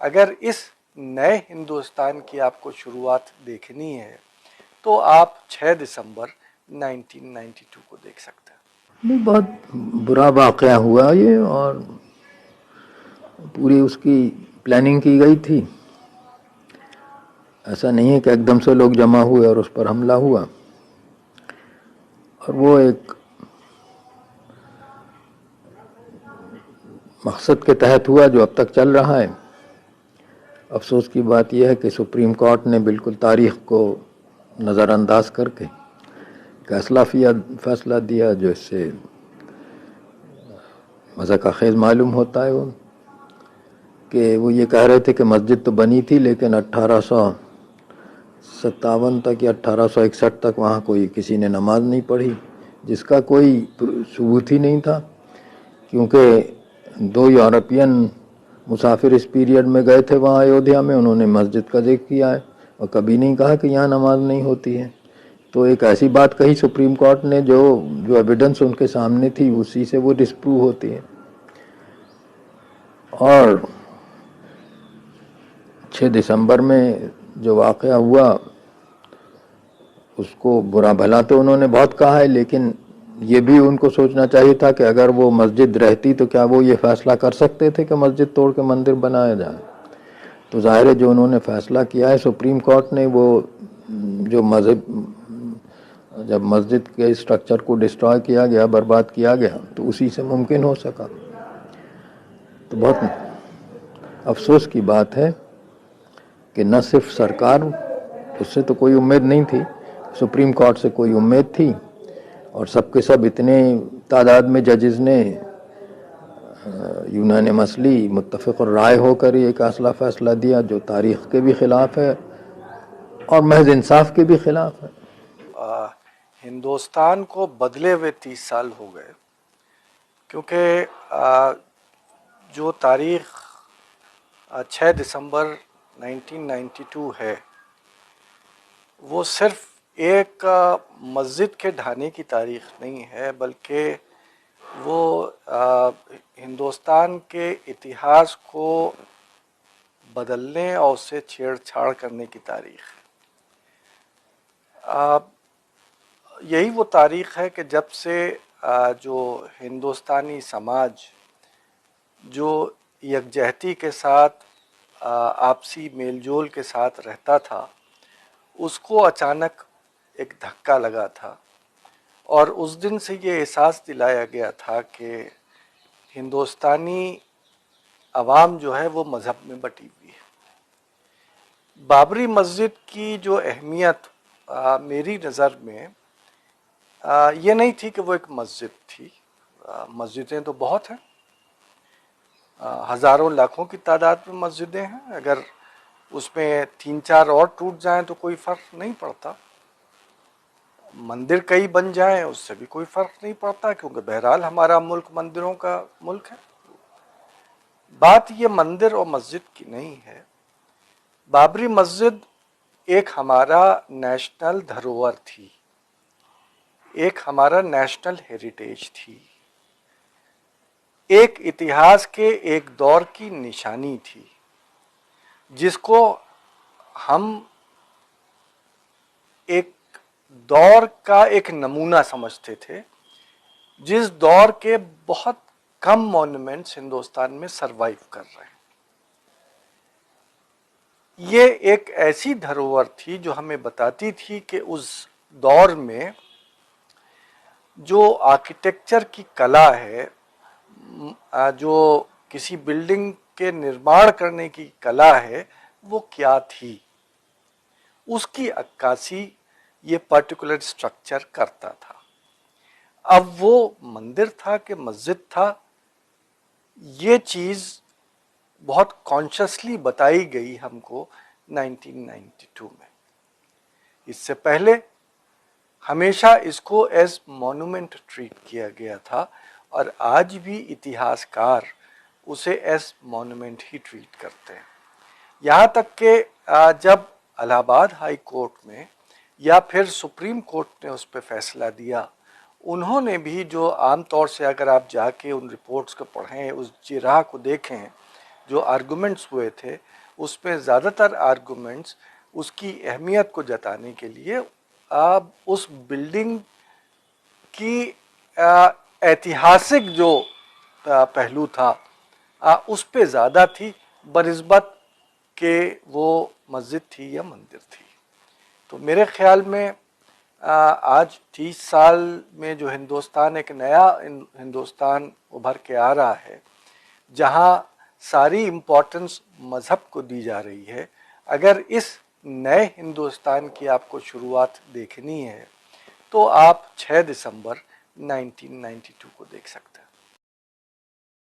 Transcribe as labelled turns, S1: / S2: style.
S1: अगर इस नए हिंदुस्तान की आपको शुरुआत देखनी है तो आप 6 दिसंबर 1992 को देख सकते हैं।
S2: नहीं, बहुत बुरा वाक़या हुआ ये, और पूरी उसकी प्लानिंग की गई थी। ऐसा नहीं है कि एकदम से लोग जमा हुए और उस पर हमला हुआ। और वो एक मकसद के तहत हुआ जो अब तक चल रहा है। अफसोस की बात यह है कि सुप्रीम कोर्ट ने बिल्कुल तारीख़ को नज़रअंदाज करके फैसला दिया जो इससे मज़ाक़ खेज़ मालूम होता है वो, कि वो ये कह रहे थे कि मस्जिद तो बनी थी लेकिन 1857 तक या 1861 तक वहाँ कोई किसी ने नमाज नहीं पढ़ी, जिसका कोई सबूत ही नहीं था, क्योंकि 2 यूरोपियन मुसाफिर इस पीरियड में गए थे वहाँ अयोध्या में, उन्होंने मस्जिद का जिक्र किया है और कभी नहीं कहा कि यहाँ नमाज नहीं होती है। तो एक ऐसी बात कही सुप्रीम कोर्ट ने जो एविडेंस उनके सामने थी उसी से वो डिस्प्रूव होती है। और 6 दिसंबर में जो वाक़या हुआ उसको बुरा भला तो उन्होंने बहुत कहा है, लेकिन ये भी उनको सोचना चाहिए था कि अगर वो मस्जिद रहती तो क्या वो ये फैसला कर सकते थे कि मस्जिद तोड़ के मंदिर बनाया जाए। तो ज़ाहिर है जो उन्होंने फैसला किया है सुप्रीम कोर्ट ने, वो जो जब मस्जिद के स्ट्रक्चर को डिस्ट्रॉय किया गया, बर्बाद किया गया, तो उसी से मुमकिन हो सका। तो बहुत अफसोस की बात है कि न सिर्फ सरकार, उससे तो कोई उम्मीद नहीं थी, सुप्रीम कोर्ट से कोई उम्मीद थी, और सबके सब इतने तादाद में जजेस ने यूनानिमसली मुत्तफ़िक़ राय होकर एक फैसला दिया जो तारीख़ के भी ख़िलाफ़ है और महज इंसाफ के भी ख़िलाफ़ है।
S1: हिंदुस्तान को बदले हुए 30 साल हो गए, क्योंकि जो तारीख़ 6 दिसंबर 1992 है वो सिर्फ एक मस्जिद के ढाने की तारीख़ नहीं है, बल्कि वो हिंदुस्तान के इतिहास को बदलने और उससे छेड़छाड़ करने की तारीख़ है। यही वो तारीख़ है कि जब से जो हिंदुस्तानी समाज जो यकजहती के साथ आपसी मेलजोल के साथ रहता था, उसको अचानक एक धक्का लगा था, और उस दिन से ये एहसास दिलाया गया था कि हिंदुस्तानी अवाम जो है वो मज़हब में बटी हुई है। बाबरी मस्जिद की जो अहमियत मेरी नज़र में ये नहीं थी कि वो एक मस्जिद थी। मस्जिदें तो बहुत हैं, हज़ारों लाखों की तादाद में मस्जिदें हैं। अगर उसमें 3-4 और टूट जाएं तो कोई फ़र्क नहीं पड़ता, मंदिर कई बन जाएं उससे भी कोई फ़र्क नहीं पड़ता, क्योंकि बहरहाल हमारा मुल्क मंदिरों का मुल्क है। बात ये मंदिर और मस्जिद की नहीं है। बाबरी मस्जिद एक हमारा नेशनल धरोहर थी, एक हमारा नेशनल हेरिटेज थी, एक इतिहास के एक दौर की निशानी थी, जिसको हम एक दौर का एक नमूना समझते थे, जिस दौर के बहुत कम मॉन्यूमेंट्स हिंदुस्तान में सरवाइव कर रहे हैं। ये एक ऐसी धरोहर थी जो हमें बताती थी कि उस दौर में जो आर्किटेक्चर की कला है, जो किसी बिल्डिंग के निर्माण करने की कला है, वो क्या थी, उसकी अक्कासी ये पर्टिकुलर स्ट्रक्चर करता था। अब वो मंदिर था कि मस्जिद था, ये चीज़ बहुत कॉन्शियसली बताई गई हमको 1992 में। इससे पहले हमेशा इसको एज मॉन्यूमेंट ट्रीट किया गया था, और आज भी इतिहासकार उसे एज मॉन्यूमेंट ही ट्रीट करते हैं। यहाँ तक कि जब इलाहाबाद हाई कोर्ट में या फिर सुप्रीम कोर्ट ने उस पर फैसला दिया, उन्होंने भी जो आम तौर से अगर आप जाके उन रिपोर्ट्स को पढ़ें, उस जिरह को देखें, जो आर्गुमेंट्स हुए थे उसमें ज़्यादातर आर्गुमेंट्स उसकी अहमियत को जताने के लिए अब उस बिल्डिंग की ऐतिहासिक जो पहलू था उस पे ज़्यादा थी बनिस्बत के वो मस्जिद थी या मंदिर थी। तो मेरे ख्याल में आज 30 साल में जो हिंदुस्तान एक नया हिंदुस्तान उभर के आ रहा है, जहाँ सारी इम्पोर्टेंस मज़हब को दी जा रही है, अगर इस नए हिंदुस्तान की आपको शुरुआत देखनी है तो आप 6 दिसंबर 1992 को देख सकते हैं।